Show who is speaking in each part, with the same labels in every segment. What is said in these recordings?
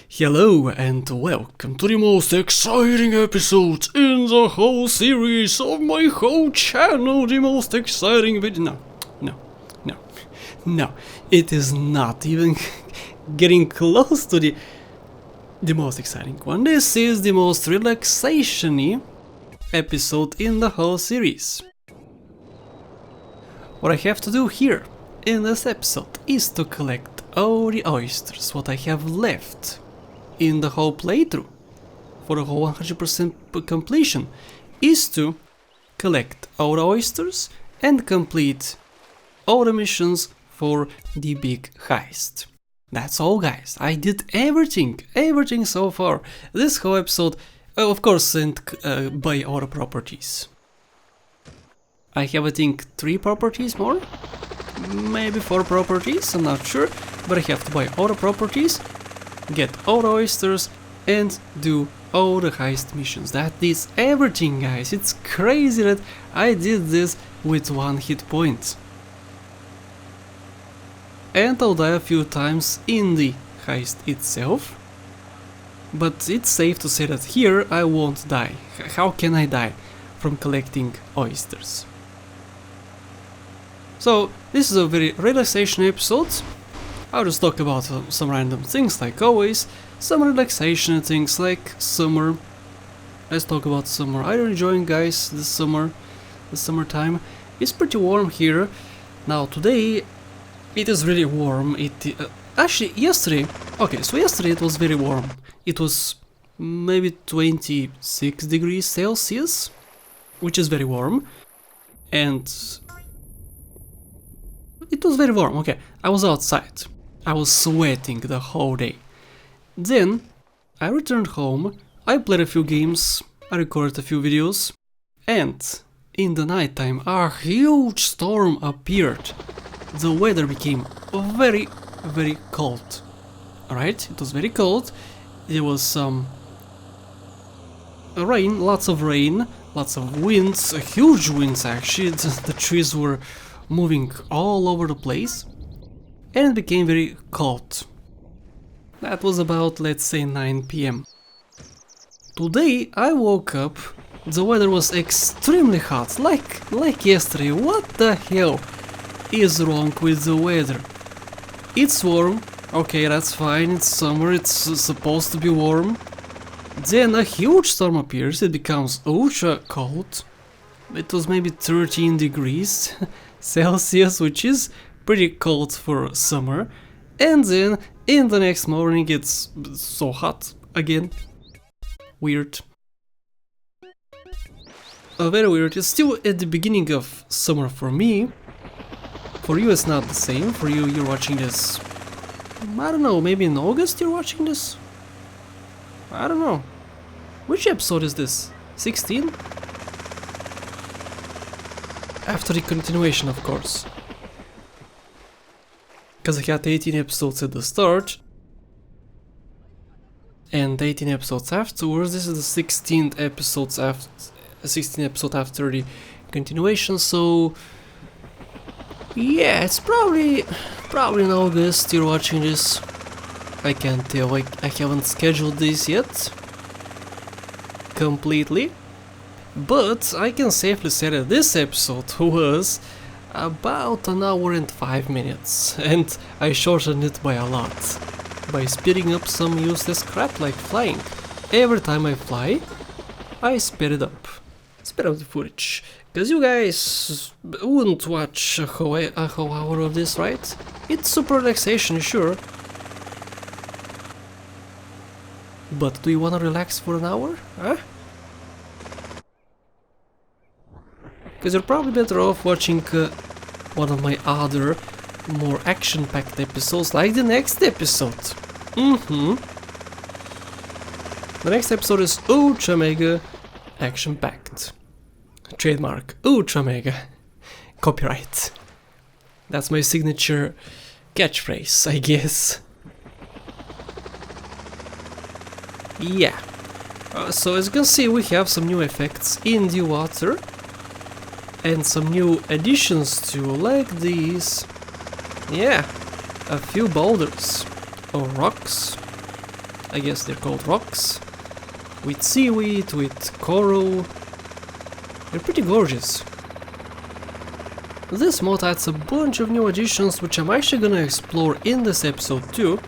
Speaker 1: Hello and welcome to the most exciting episode in the whole series of my whole channel, the most exciting video. No, it is not even getting close to the most exciting one. This is the most relaxation-y episode in the whole series. What I have to do here in this episode is to collect all the oysters what I have left in the whole playthrough for the whole 100% completion is to collect all the oysters and complete all the missions for the big heist. That's all, guys. I did everything so far. This whole episode, of course, and buy all the properties. I have, I think, 3 properties more, maybe 4 properties, I'm not sure, but I have to buy all the properties, get all the oysters, and do all the heist missions. That is everything, guys. It's crazy that I did this with 1 hit point. And I'll die a few times in the heist itself, but it's safe to say that here I won't die. How can I die from collecting oysters? So this is a very relaxation episode. I'll just talk about some random things like always, some relaxation things like summer. Let's talk about summer. Are you enjoying, guys, this summer, the summertime? It's pretty warm here. Now today it is really warm. Actually yesterday, yesterday it was very warm. It was maybe 26 degrees Celsius, which is very warm, and it was very warm. Okay, I was outside. I was sweating the whole day. Then I returned home, I played a few games, I recorded a few videos, and in the nighttime a huge storm appeared. The weather became very, very cold. Alright, it was very cold. There was some rain, lots of winds, huge winds actually. The trees were moving all over the place, and it became very cold. That was about, let's say, 9 PM. Today I woke up, the weather was extremely hot, like yesterday. What the hell is wrong with the weather? It's warm, okay, that's fine, it's summer, it's supposed to be warm. Then a huge storm appears, it becomes ultra cold. It was maybe 13 degrees Celsius, which is pretty cold for summer. And then in the next morning it's so hot again. Weird. Very weird. It's still at the beginning of summer for me. For you it's not the same. For you, you're watching this, I don't know, maybe in August you're watching this? I don't know. Which episode is this? 16? After the continuation, of course. Because I had 18 episodes at the start and 18 episodes afterwards. This is the 16th episode after the continuation, so yeah, it's probably in August you're watching this. I can't tell, I haven't scheduled this yet completely, but I can safely say that this episode was about 1 hour and 5 minutes, and I shortened it by a lot, by speeding up some useless crap like flying. Every time I fly, I speed it up. Speed up the footage, because you guys wouldn't watch a whole hour of this, right? It's super relaxation, sure. But do you wanna relax for 1 hour, huh? Because you're probably better off watching one of my other, more action-packed episodes, like the next episode. The next episode is ultra mega action-packed. Trademark, ultra mega. Copyright. That's my signature catchphrase, I guess. Yeah. So as you can see, we have some new effects in the water. And some new additions to, like these. Yeah, a few boulders or rocks, I guess they're called rocks, with seaweed, with coral. They're pretty gorgeous. This mod adds a bunch of new additions which I'm actually gonna explore in this episode too.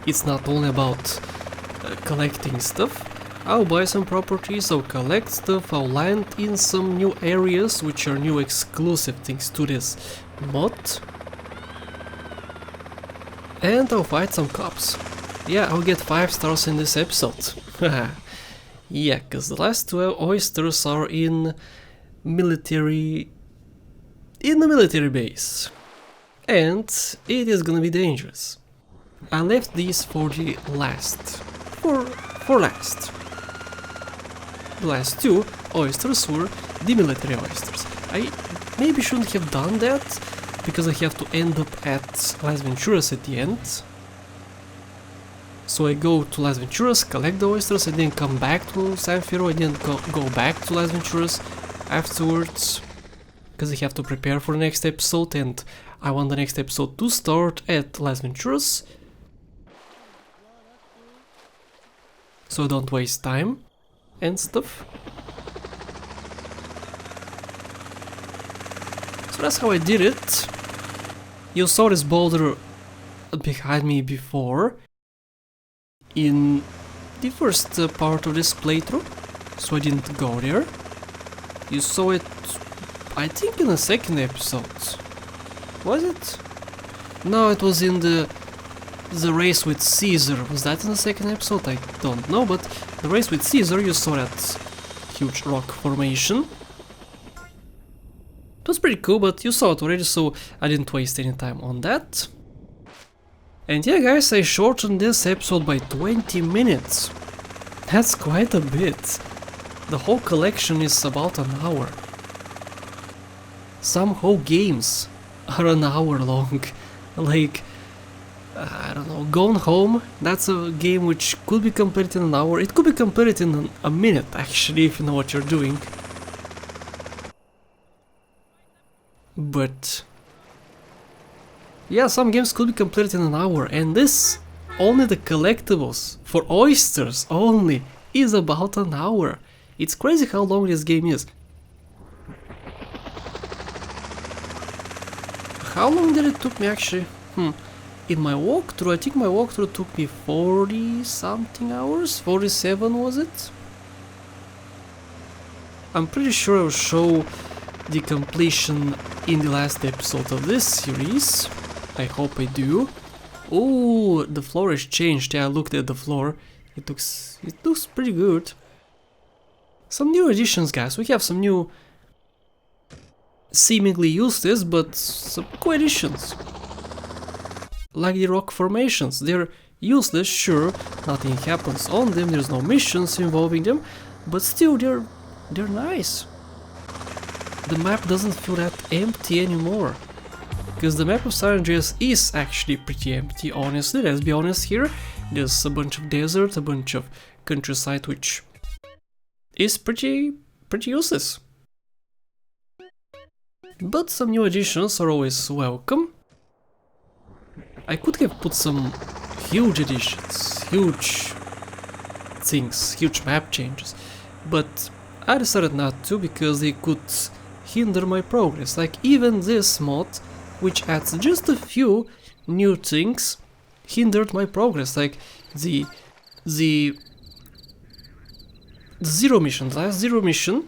Speaker 1: It's not only about collecting stuff. I'll buy some properties, I'll collect stuff, I'll land in some new areas which are new exclusive things to this mod. And I'll fight some cops. Yeah, I'll get 5 stars in this episode. Yeah, cause the last 2 oysters are in the military base. And it is gonna be dangerous. I left these for the last. For last. The last 2 oysters were the military oysters. I maybe shouldn't have done that, because I have to end up at Las Venturas at the end. So I go to Las Venturas, collect the oysters, and then come back to San Fierro, and then go back to Las Venturas afterwards. Because I have to prepare for the next episode, and I want the next episode to start at Las Venturas. So I don't waste time and stuff. So that's how I did it. You saw this boulder behind me before in the first part of this playthrough, so I didn't go there. You saw it, I think, in the second episode. Was it? No, it was in the race with Caesar. Was that in the second episode? I don't know, but the race with Caesar, you saw that huge rock formation. It was pretty cool, but you saw it already, so I didn't waste any time on that. And yeah, guys, I shortened this episode by 20 minutes. That's quite a bit. The whole collection is about an hour. Some whole games are an hour long. Like, I don't know, Gone Home, that's a game which could be completed in an hour. It could be completed in a minute, actually, if you know what you're doing. But yeah, some games could be completed in an hour, and this, only the collectibles, for oysters only, is about an hour. It's crazy how long this game is. How long did it took me actually? In my walkthrough, I think my walkthrough took me 40 something hours? 47 was it? I'm pretty sure I'll show the completion in the last episode of this series. I hope I do. Oh, the floor has changed. Yeah, I looked at the floor. It looks pretty good. Some new additions, guys. We have some new seemingly useless, but some cool additions. Like the rock formations. They're useless, sure. Nothing happens on them. There's no missions involving them, but still, they're nice. The map doesn't feel that empty anymore. Because the map of San Andreas is actually pretty empty, honestly, let's be honest here. There's a bunch of desert, a bunch of countryside, which is pretty useless. But some new additions are always welcome. I could have put some huge additions, huge things, huge map changes, but I decided not to because they could hinder my progress. Like even this mod, which adds just a few new things, hindered my progress. Like the zero mission, the last zero mission,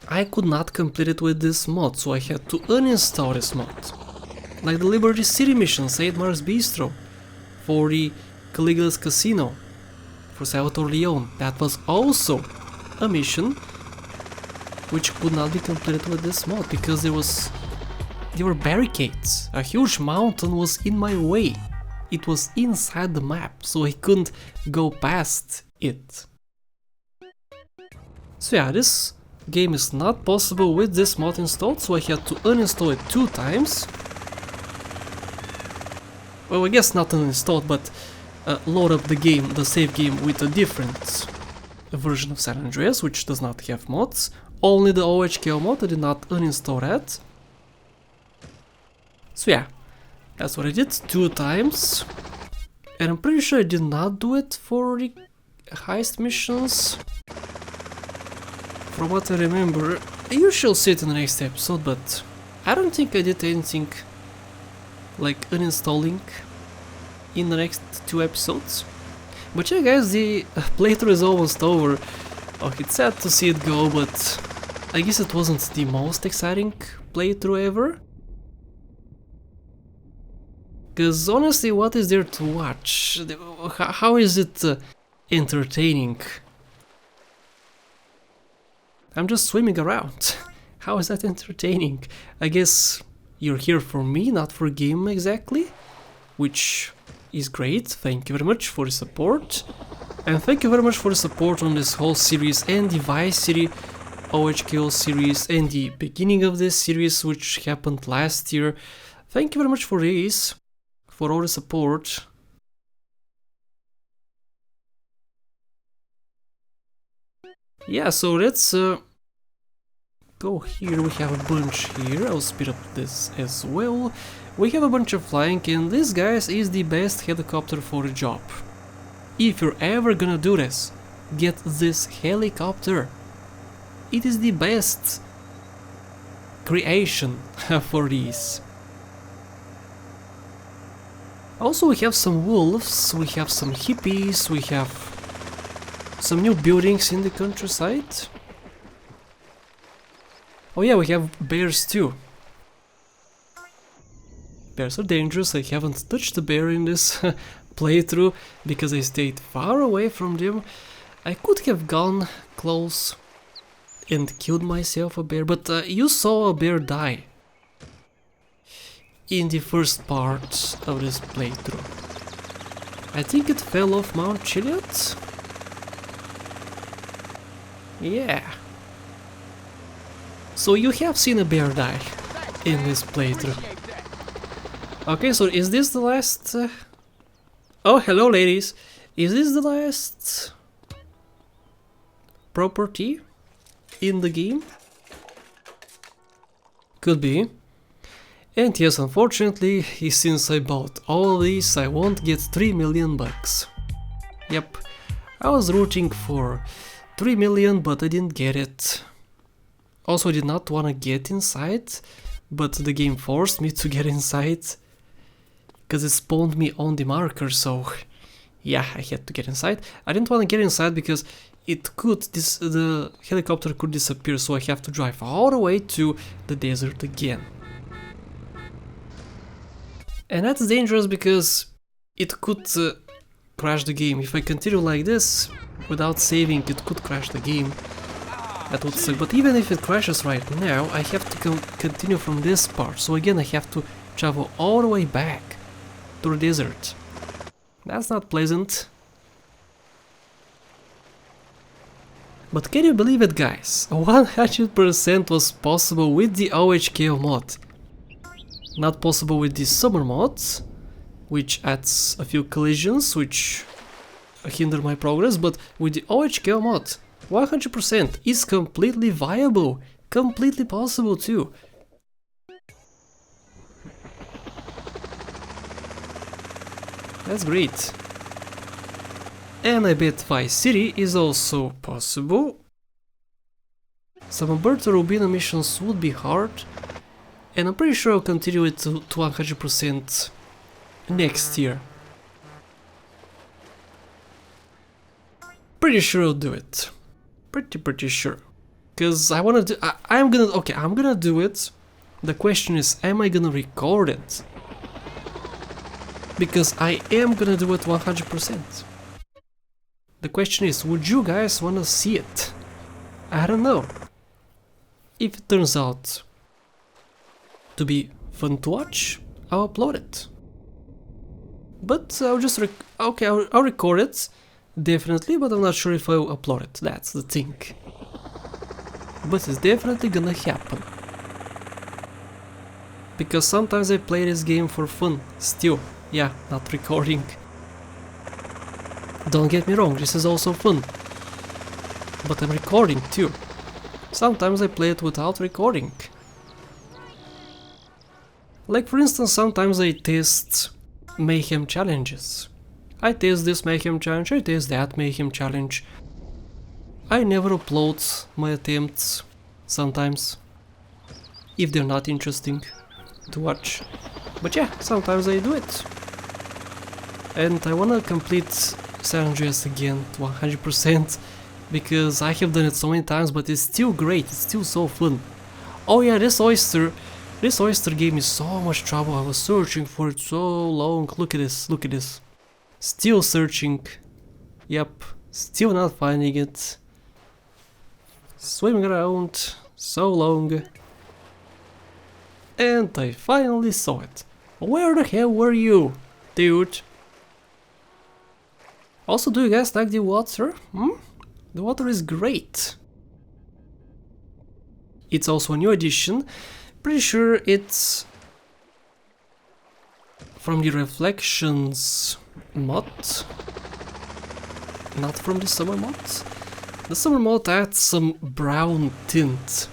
Speaker 1: I could not complete it with this mod, so I had to uninstall this mod. Like the Liberty City mission, St. Mark's Bistro, for the Caligula's Casino, for Salvatore Leone. That was also a mission which could not be completed with this mod because there were barricades. A huge mountain was in my way. It was inside the map, so I couldn't go past it. So yeah, this game is not possible with this mod installed, so I had to uninstall it 2 times. Well, I guess not uninstalled, but load up the game, the save game, with a different version of San Andreas, which does not have mods. Only the O.H.K.O mod, I did not uninstall that. So yeah, that's what I did 2 times. And I'm pretty sure I did not do it for the heist missions. From what I remember, you shall see it in the next episode, but I don't think I did anything like uninstalling in the next 2 episodes. But yeah guys, the playthrough is almost over. Oh, it's sad to see it go, but I guess it wasn't the most exciting playthrough ever. Cause honestly, what is there to watch? How is it entertaining? I'm just swimming around. How is that entertaining? I guess you're here for me, not for game exactly. Which is great, thank you very much for the support. And thank you very much for the support on this whole series and the Vice City O.H.K.O series and the beginning of this series which happened last year. Thank you very much for this, for all the support. Yeah, so let's go here. We have a bunch here. I'll speed up this as well. We have a bunch of flying, and this, guys, is the best helicopter for the job. If you're ever gonna do this, get this helicopter. It is the best creation for these. Also, we have some wolves, we have some hippies, we have some new buildings in the countryside. Oh yeah, we have bears too. Bears are dangerous. I haven't touched a bear in this playthrough because I stayed far away from them. I could have gone close and killed myself a bear, but you saw a bear die in the first part of this playthrough. I think it fell off Mount Chiliad. Yeah. So you have seen a bear die in this playthrough. Okay, so is this the last... Oh, hello ladies! Is this the last property in the game? Could be. And yes, unfortunately, since I bought all these, I won't get 3 million bucks. Yep, I was rooting for 3 million, but I didn't get it. Also, I did not want to get inside, but the game forced me to get inside. Because it spawned me on the marker, so yeah, I had to get inside. I didn't want to get inside because the helicopter could disappear, so I have to drive all the way to the desert again. And that's dangerous because it could crash the game. If I continue like this, without saving, it could crash the game. That would suck. But even if it crashes right now, I have to continue from this part. So again, I have to travel all the way back to the desert. That's not pleasant. But can you believe it, guys? 100% was possible with the O.H.K.O mod. Not possible with the summer mods, which adds a few collisions, which hinder my progress, but with the O.H.K.O mod, 100% is completely viable, completely possible too. That's great. And I bet Vice City is also possible. Some Alberta Rubina missions would be hard, and I'm pretty sure I'll continue it to 100% next year. Pretty sure I'll do it. Pretty sure. Cause I wanna do, I'm gonna do it. The question is, am I gonna record it? Because I am gonna do it 100%. The question is, would you guys wanna see it? I don't know. If it turns out to be fun to watch, I'll upload it. But I'll just I'll record it, definitely, but I'm not sure if I'll upload it. That's the thing. But it's definitely gonna happen. Because sometimes I play this game for fun, still. Yeah, not recording. Don't get me wrong, this is also fun. But I'm recording too. Sometimes I play it without recording. Like for instance, sometimes I test mayhem challenges. I taste this mayhem challenge, I taste that mayhem challenge. I never upload my attempts, sometimes, if they're not interesting to watch. But yeah, sometimes I do it. And I wanna complete San Andreas again to 100%, because I have done it so many times, but it's still great, it's still so fun. Oh yeah, this oyster gave me so much trouble. I was searching for it so long. Look at this, look at this. Still searching. Yep, still not finding it. Swimming around so long. And I finally saw it. Where the hell were you, dude? Also, do you guys like the water? The water is great. It's also a new addition. Pretty sure it's from the Reflections mod. Not from the Summer mod. The Summer mod adds some brown tint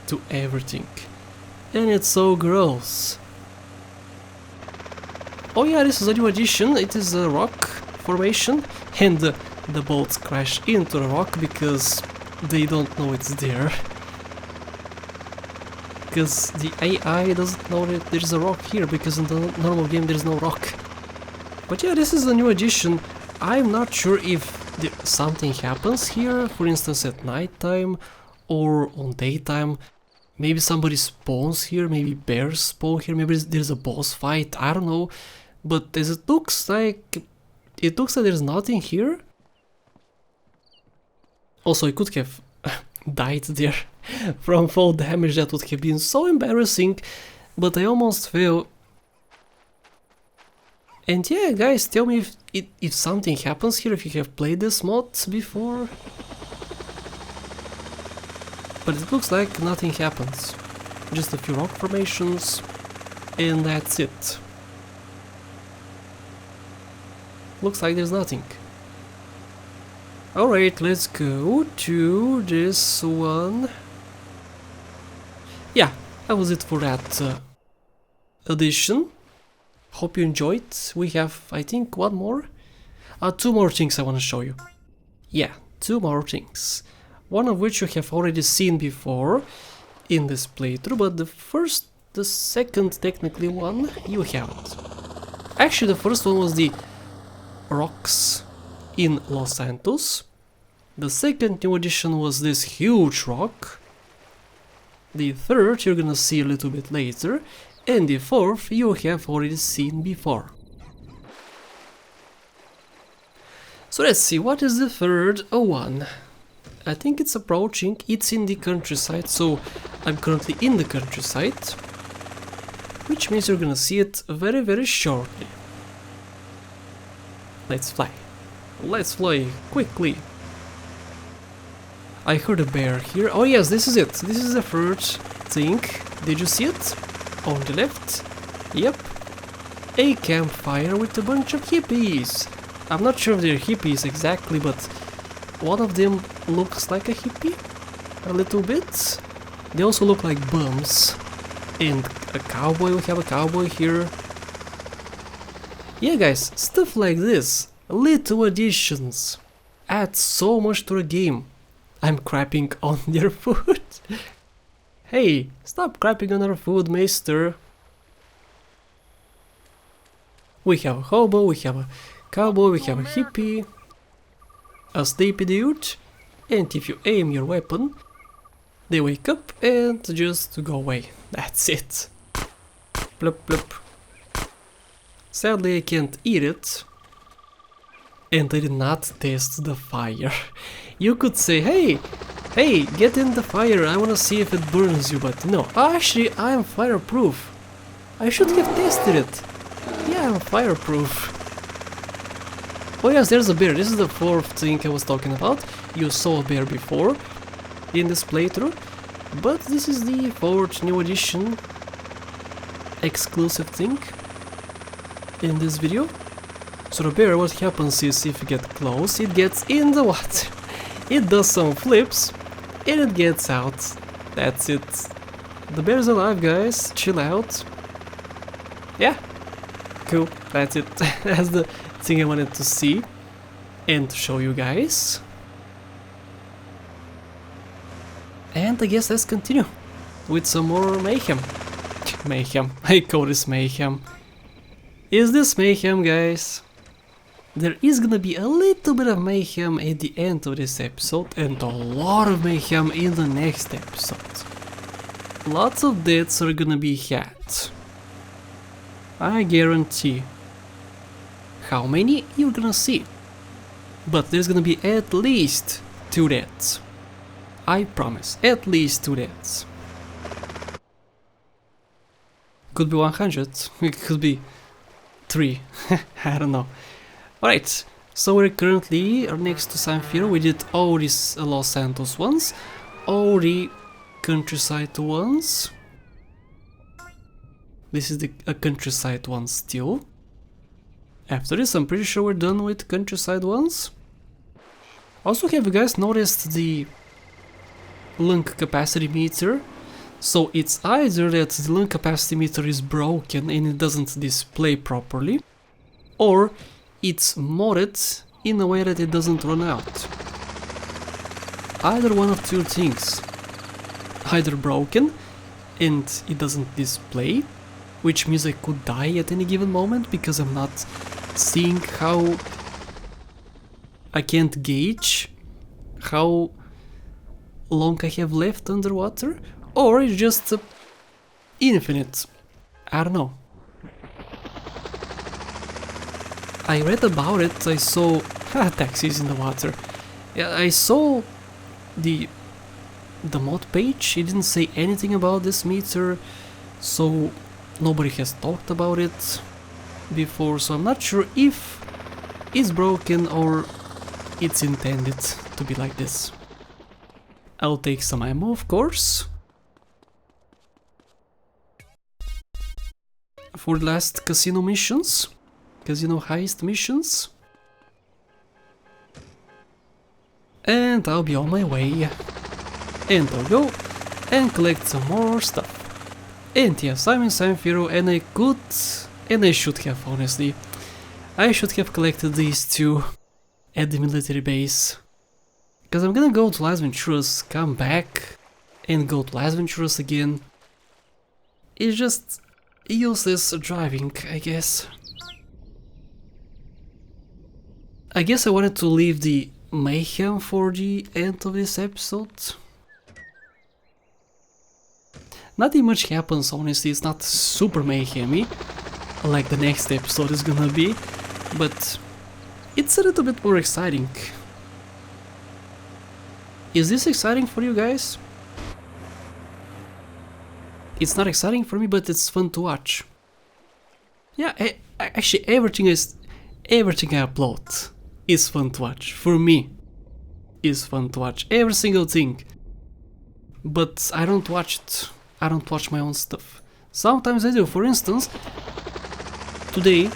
Speaker 1: to everything. And it's so gross. Oh yeah, this is a new addition. It is a rock formation. And the bolts crash into the rock because they don't know it's there. Because the AI doesn't know that there's a rock here, because in the normal game there's no rock. But yeah, this is a new addition. I'm not sure if something happens here, for instance at nighttime or on daytime. Maybe somebody spawns here, maybe bears spawn here, maybe there's a boss fight, I don't know. But as it looks like there's nothing here. Also, I could have died there from fall damage. That would have been so embarrassing, but I almost fell. And yeah, guys, tell me if something happens here, if you have played this mod before. But it looks like nothing happens. Just a few rock formations, and that's it. Looks like there's nothing. Alright, let's go to this one. Yeah, that was it for that edition. Hope you enjoyed. We have, I think, one more. Two more things I want to show you. Yeah, two more things. One of which you have already seen before in this playthrough, but the second technically one, you haven't. Actually, the first one was the rocks in Los Santos. The second new addition was this huge rock. The third you're gonna see a little bit later, and the fourth you have already seen before. So let's see, what is the third one? I think it's approaching, it's in the countryside, so I'm currently in the countryside, which means you're gonna see it very, very shortly. Let's fly. Let's fly quickly. I heard a bear here. Oh yes, this is it. This is the third thing. Did you see it? On the left. Yep. A campfire with a bunch of hippies. I'm not sure if they're hippies exactly, but one of them looks like a hippie. A little bit. They also look like bums. And a cowboy. We have a cowboy here. Yeah, guys, stuff like this, little additions, add so much to the game. I'm crapping on their food. Hey, stop crapping on our food, mister. We have a hobo, we have a cowboy, we have a hippie, a sleepy dude, and if you aim your weapon, they wake up and just go away. That's it. Plop plop. Sadly, I can't eat it, and I did not test the fire. You could say, hey, get in the fire, I wanna see if it burns you, but no. Actually, I am fireproof. I should have tested it. Yeah, I'm fireproof. Oh yes, there's a bear. This is the fourth thing I was talking about. You saw a bear before in this playthrough, but this is the fourth new edition exclusive thing in this video. So the bear, what happens is if you get close, it gets in the water. It does some flips and it gets out. That's it. The bear's alive, guys. Chill out. Yeah. Cool. That's it. That's the thing I wanted to see and to show you guys. And I guess let's continue with some more mayhem. Mayhem. I call this mayhem. Is this mayhem, guys? There is gonna be a little bit of mayhem at the end of this episode and a lot of mayhem in the next episode. Lots of deaths are gonna be had. I guarantee. How many you're gonna see? But there's gonna be at least 2 deaths. I promise, at least 2 deaths. Could be 100, it could be 3, I don't know. Alright, so we're currently next to San Fierro. We did all these Los Santos ones, all the countryside ones. This is the countryside one still. After this, I'm pretty sure we're done with countryside ones. Also, have you guys noticed the lung capacity meter? So it's either that the lung capacity meter is broken and it doesn't display properly, or it's modded in a way that it doesn't run out. Either one of 2 things. Either broken and it doesn't display, which means I could die at any given moment because I'm not seeing how... I can't gauge how long I have left underwater, or it's just infinite. I don't know. I read about it, I saw taxis in the water. Yeah, I saw the mod page. It didn't say anything about this meter, so nobody has talked about it before, so I'm not sure if it's broken or it's intended to be like this. I'll take some ammo, of course. For the last casino missions. Casino heist missions. And I'll be on my way. And I'll go and collect some more stuff. And yes, I'm in San Fierro and I could, and I should have, honestly. I should have collected these 2 at the military base. Because I'm gonna go to Las Venturas, come back, and go to Las Venturas again. It's just useless driving, I guess. I guess I wanted to leave the mayhem for the end of this episode. Nothing much happens, honestly, it's not super mayhemy, like the next episode is gonna be, but it's a little bit more exciting. Is this exciting for you guys? It's not exciting for me, but it's fun to watch. Yeah, actually everything I upload is fun to watch. For me, is fun to watch. Every single thing. But I don't watch it. I don't watch my own stuff. Sometimes I do. For instance, today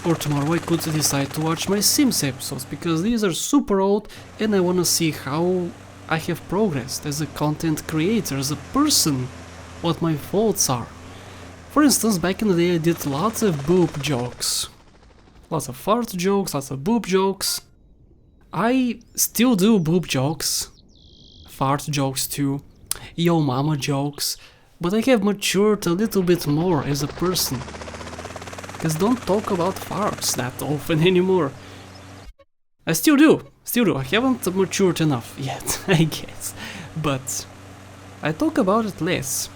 Speaker 1: or tomorrow I could decide to watch my Sims episodes, because these are super old and I wanna see how I have progressed as a content creator, as a person, what my faults are. For instance, back in the day I did lots of boob jokes. Lots of fart jokes, lots of boob jokes. I still do boob jokes. Fart jokes too. Yo mama jokes. But I have matured a little bit more as a person. Cause don't talk about farts that often anymore. I still do. I haven't matured enough yet, I guess. But I talk about it less.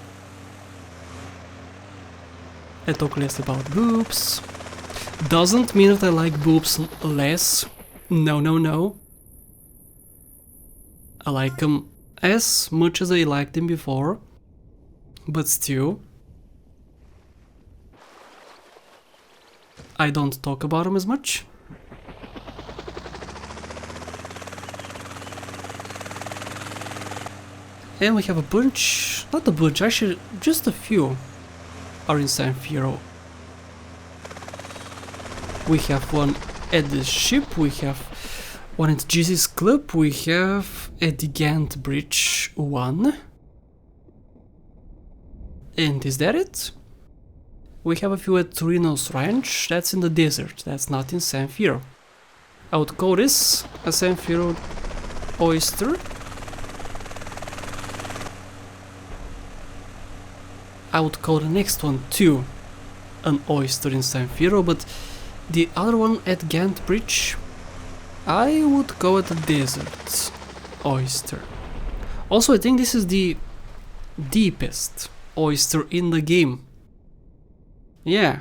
Speaker 1: I talk less about boobs. Doesn't mean that I like boobs less. No. I like them as much as I liked them before. But still, I don't talk about them as much. And we have a bunch, not a bunch, actually just a few are in San Fierro. We have one at the ship, we have one at Jesus Club, we have at the Gant Bridge 1. And is that it? We have a few at Torino's Ranch, that's in the desert, that's not in San Fierro. I would call this a San Fierro oyster. I would call the next one too an oyster in San Fierro, but the other one at Ghent Bridge, I would call it a desert oyster. Also, I think this is the deepest oyster in the game. Yeah,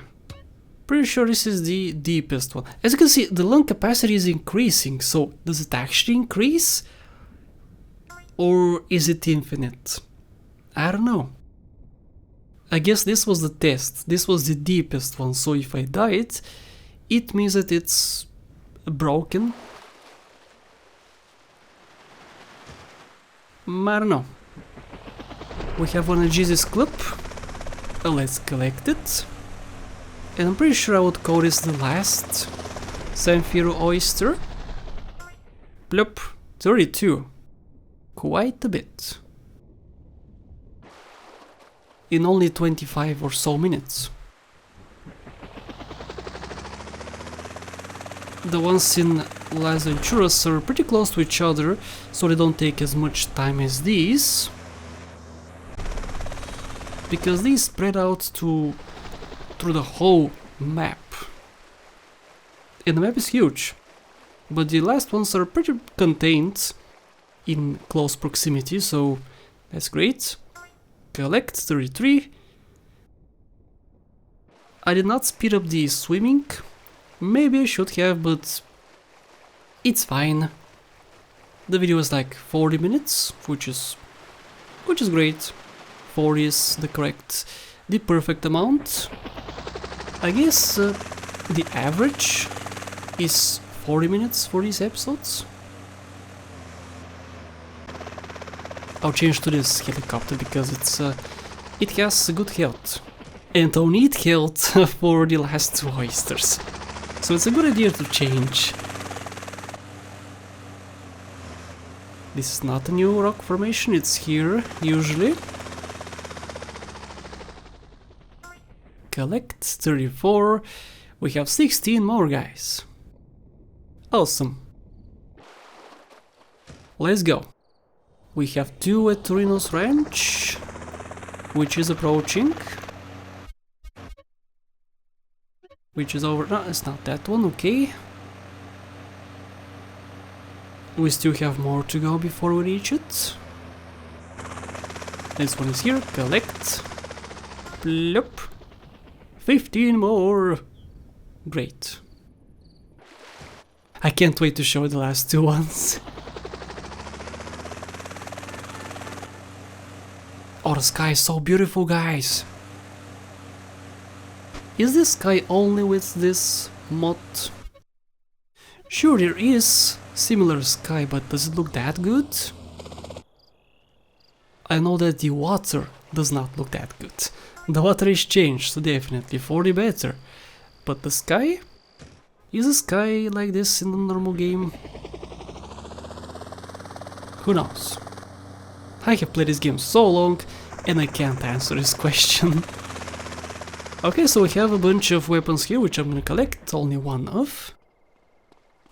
Speaker 1: pretty sure this is the deepest one. As you can see, the lung capacity is increasing, so does it actually increase? Or is it infinite? I don't know. I guess this was the test, this was the deepest one, so if I die it means that it's broken. I don't know. We have one at Jesus Club. Let's collect it. And I'm pretty sure I would call this the last San Fierro oyster. Plop, 32. Quite a bit. In only 25 or so minutes. The ones in Las Venturas are pretty close to each other, so they don't take as much time as these. Because these spread out through the whole map. And the map is huge. But the last ones are pretty contained in close proximity, so that's great. Collect 33. I did not speed up the swimming. Maybe I should have, but it's fine. The video is like 40 minutes, which is great. 40 is the perfect amount. I guess the average is 40 minutes for these episodes. I'll change to this helicopter because it has good health. And I'll need health for the last two oysters. So it's a good idea to change. This is not a new rock formation, it's here usually. Collect 34. We have 16 more, guys. Awesome. Let's go. We have 2 at Torino's Ranch, which is approaching. Which is over. No, it's not that one, okay. We still have more to go before we reach it. This one is here. Collect. Plop. 15 more. Great. I can't wait to show the last two ones. Oh, the sky is so beautiful, guys. Is this sky only with this mod? Sure, there is similar sky, but does it look that good? I know that the water does not look that good. The water is changed, so definitely for the better. But the sky? Is a sky like this in the normal game? Who knows? I have played this game so long and I can't answer this question. Okay, so we have a bunch of weapons here which I'm gonna collect, only one of.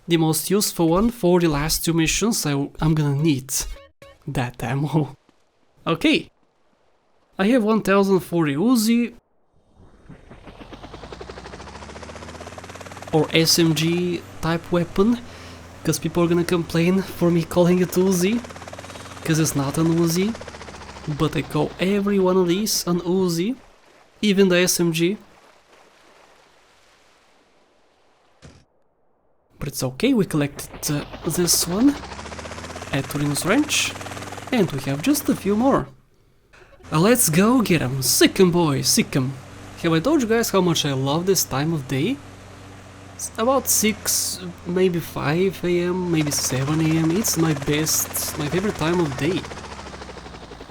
Speaker 1: The most useful one for the last two missions, I'm gonna need that ammo. Okay, I have 1000 for the Uzi. Or SMG type weapon, because people are gonna complain for me calling it Uzi, because it's not an Uzi, but I call every one of these an Uzi, even the SMG. But it's okay, we collected this one at Torino's Ranch, and we have just a few more. Let's go get 'em, sick 'em boys, sick 'em. Have I told you guys how much I love this time of day? It's about 6, maybe 5 AM, maybe 7 AM, it's my favorite time of day.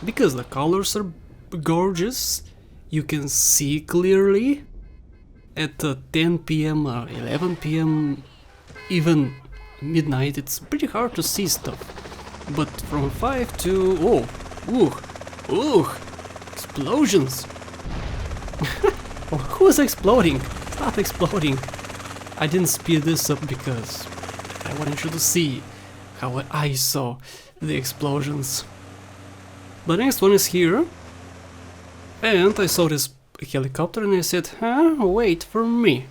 Speaker 1: Because the colors are gorgeous, you can see clearly. At 10 PM, 11 PM, even midnight, it's pretty hard to see stuff. But from 5 to... oh, ooh, explosions! Oh, who's exploding? Stop exploding. I didn't speed this up because I wanted you to see how I saw the explosions. The next one is here. And I saw this helicopter and I said, huh, wait for me.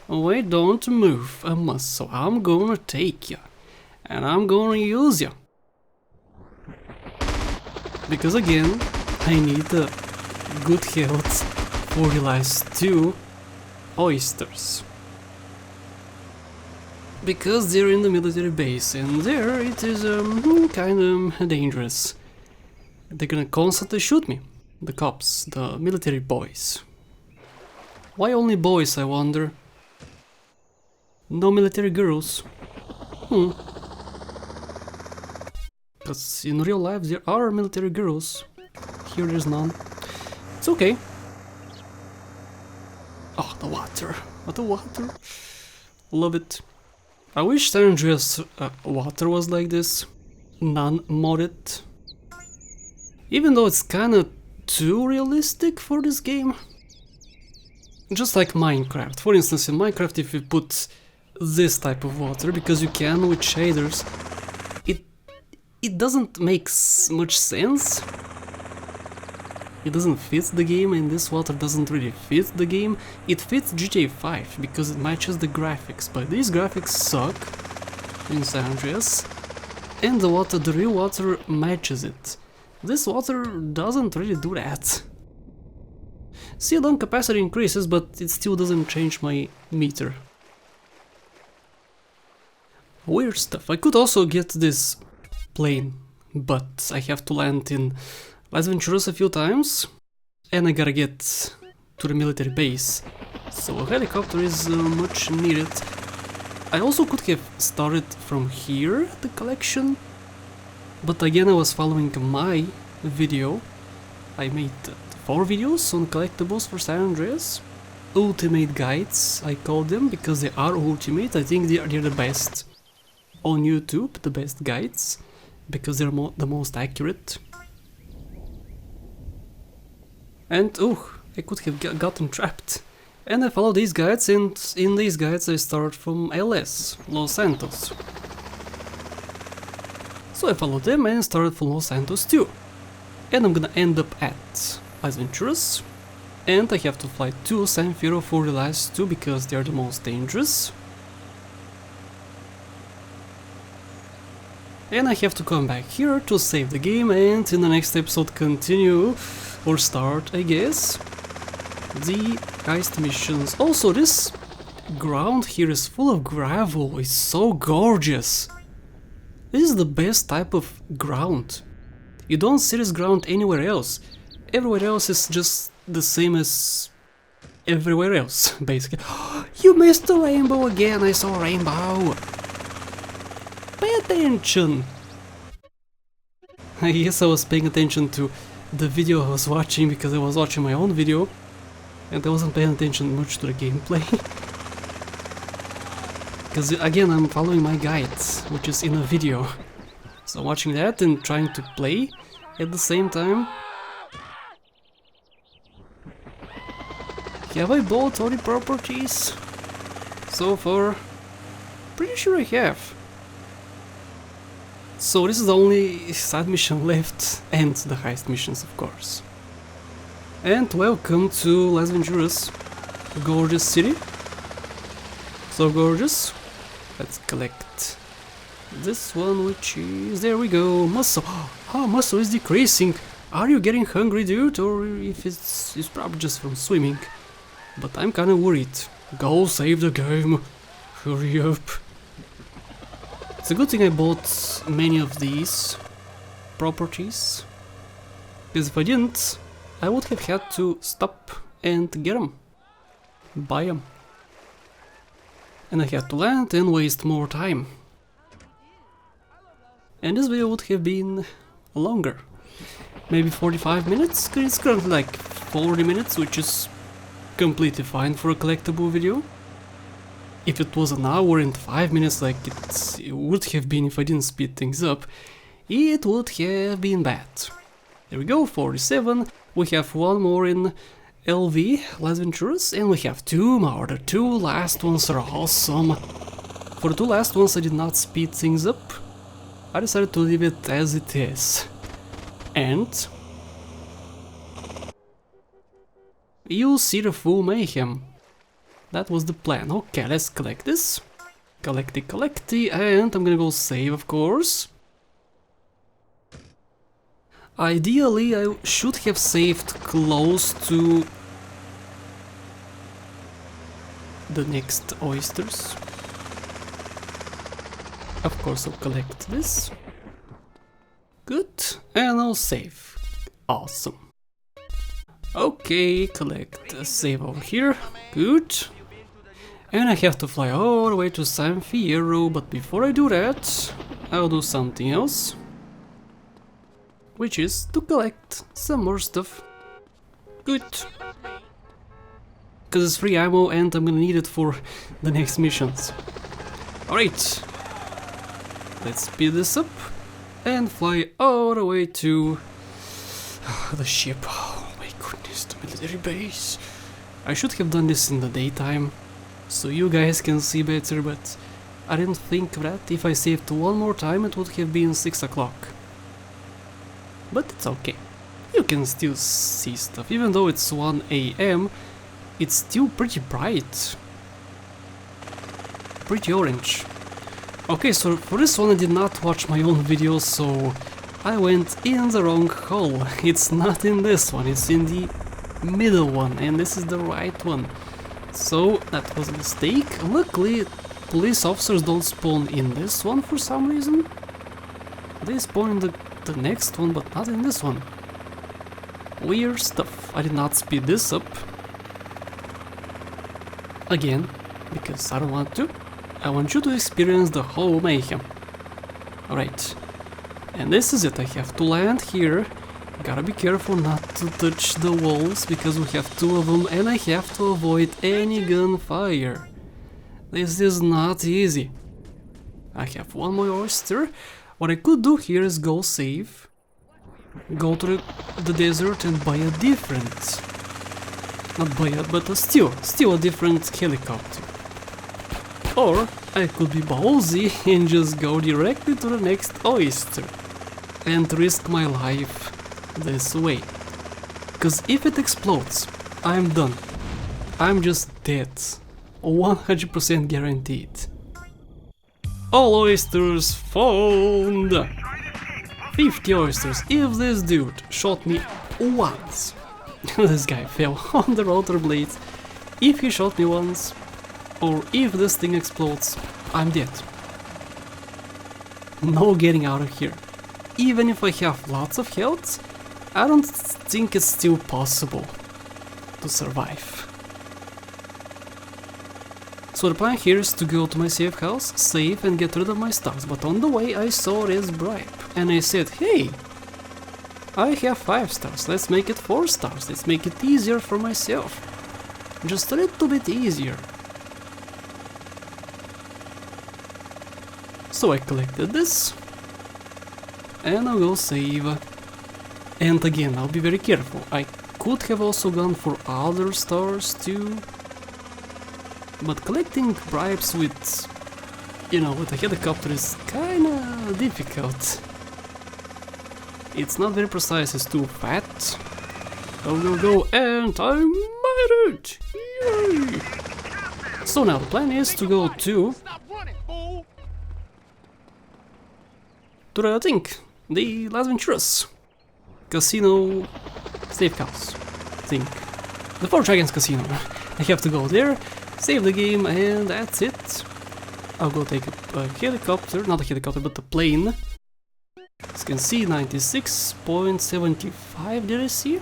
Speaker 1: Wait, don't move, so I'm gonna take you. And I'm gonna use you. Because again, I need a good health for the last 2 oysters. Because they're in the military base and there it is kind of dangerous. They're gonna constantly shoot me. The cops, the military boys. Why only boys, I wonder? No military girls. Because in real life there are military girls. Here there's none. It's okay. Oh, the water. What the water. Love it. I wish San Andreas water was like this. Non-modded. Even though it's kinda too realistic for this game. Just like Minecraft. For instance, in Minecraft, if you put this type of water, because you can with shaders, it doesn't make much sense. It doesn't fit the game, and this water doesn't really fit the game. It fits GTA 5 because it matches the graphics, but these graphics suck in San Andreas, and the real water matches it. This water doesn't really do that. Sealon capacity increases, but it still doesn't change my meter. Weird stuff. I could also get this plane, but I have to land in Las Venturas a few times, and I gotta get to the military base, so a helicopter is much needed. I also could have started from here, the collection, but again I was following my video. I made 4 videos on collectibles for San Andreas. Ultimate guides, I call them, because they are ultimate. I think they're the best on YouTube, the best guides, because they're the most accurate. And I could have gotten trapped. And I follow these guides, and in these guides I start from LS, Los Santos. So I followed them and started from Los Santos too. And I'm gonna end up at Las Venturas. And I have to fly to San Fierro for the last 2 because they're the most dangerous. And I have to come back here to save the game and in the next episode continue, or start I guess, the heist missions. Also, this ground here is full of gravel, it's so gorgeous. This is the best type of ground. You don't see this ground anywhere else. Everywhere else is just the same as everywhere else, basically. You missed the rainbow again, I saw a rainbow! Pay attention! I guess I was paying attention to the video I was watching because I was watching my own video and I wasn't paying attention much to the gameplay. Because again I'm following my guides, which is in a video. So I'm watching that and trying to play at the same time. Have I bought all the properties so far? Pretty sure I have. So this is the only side mission left, and the heist missions of course. And welcome to Las Venturas, gorgeous city. So gorgeous. Let's collect this one, which is, there we go, muscle. Oh, muscle is decreasing. Are you getting hungry, dude? Or if it's probably just from swimming. But I'm kinda worried. Go save the game. Hurry up. It's a good thing I bought many of these properties, because if I didn't, I would have had to stop and get them, buy them. And I had to land and waste more time. And this video would have been longer, maybe 45 minutes, because it's currently like 40 minutes, which is completely fine for a collectible video. If it was an hour and 5 minutes like it would have been if I didn't speed things up, it would have been bad. There we go, 47, we have one more in LV, Last Ventures, and we have 2 more. The 2 last ones are awesome. For the 2 last ones I did not speed things up. I decided to leave it as it is. And you'll see the full mayhem. That was the plan. Okay, let's collect this. Collecty, and I'm gonna go save, of course. Ideally, I should have saved close to the next oysters. Of course, I'll collect this. Good, and I'll save. Awesome. Okay, collect, save over here. Good. And I have to fly all the way to San Fierro, but before I do that, I'll do something else. Which is to collect some more stuff. Good. Because it's free ammo and I'm gonna need it for the next missions. Alright. Let's speed this up and fly all the way to the ship. Oh my goodness, the military base. I should have done this in the daytime, so you guys can see better, but I didn't think that if I saved one more time it would have been 6 o'clock. But it's okay, you can still see stuff, even though it's 1 AM, it's still pretty bright. Pretty orange. Okay, so for this one I did not watch my own video, so I went in the wrong hole. It's not in this one, it's in the middle one, and this is the right one. So that was a mistake. Luckily, police officers don't spawn in this one for some reason. They spawn in the next one, but not in this one. Weird stuff. I did not speed this up. Again, because I don't want to. I want you to experience the whole mayhem. Alright. And this is it. I have to land here. Gotta be careful not to touch the walls, because we have 2 of them and I have to avoid any gunfire. This is not easy. I have 1 more oyster. What I could do here is go save, go to the desert and buy a different, not buy it, but still a different helicopter. Or I could be ballsy and just go directly to the next oyster and risk my life this way. Because if it explodes, I'm done. I'm just dead. 100% guaranteed. All oysters found! 50 oysters. If this dude shot me once, this guy fell on the rotor blades. If he shot me once, or if this thing explodes, I'm dead. No getting out of here. Even if I have lots of health, I don't think it's still possible to survive. So the plan here is to go to my safe house, save and get rid of my stars, but on the way I saw this bribe and I said, hey, I have 5 stars, let's make it 4 stars, let's make it easier for myself. Just a little bit easier. So I collected this and I'll go save. And again, I'll be very careful. I could have also gone for other stars too. But collecting bribes with, with a helicopter is kinda difficult. It's not very precise, it's too fat. Go, and I made it! Yay! So now the plan is to go to the Las Venturas Casino Safe House thing. The Four Dragons Casino. I have to go there, save the game, and that's it. I'll go take a helicopter, not a helicopter, but a plane. As you can see, 96.75 did I see?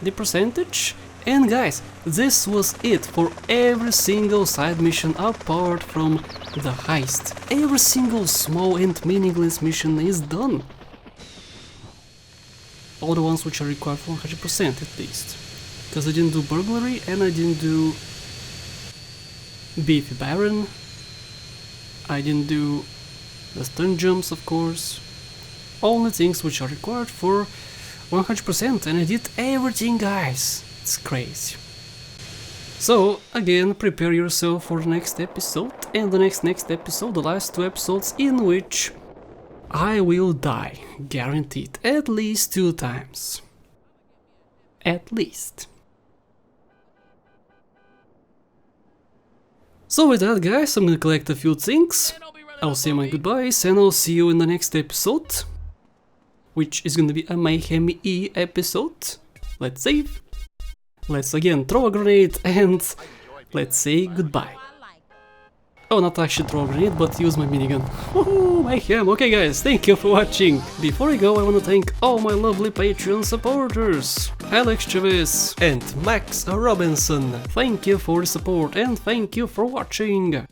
Speaker 1: The percentage. And guys, this was it for every single side mission apart from the heist. Every single small and meaningless mission is done. All the ones which are required for 100% at least. Because I didn't do burglary and I didn't do Beefy Baron. I didn't do the stun jumps, of course. Only things which are required for 100%, and I did everything, guys. It's crazy. So, again, prepare yourself for the next episode, and the next episode, the last 2 episodes, in which I will die, guaranteed, at least 2 times. At least. So with that, guys, I'm gonna collect a few things. I'll say my goodbyes, and I'll see you in the next episode, which is gonna be a Mayhem-y episode. Let's save. Let's again throw a grenade, and let's say goodbye. Oh, not actually throw a grenade, but use my minigun. Woohoo, Mayhem! Okay guys, thank you for watching. Before I go, I want to thank all my lovely Patreon supporters. Alex Chavez and Max Robinson. Thank you for the support, and thank you for watching.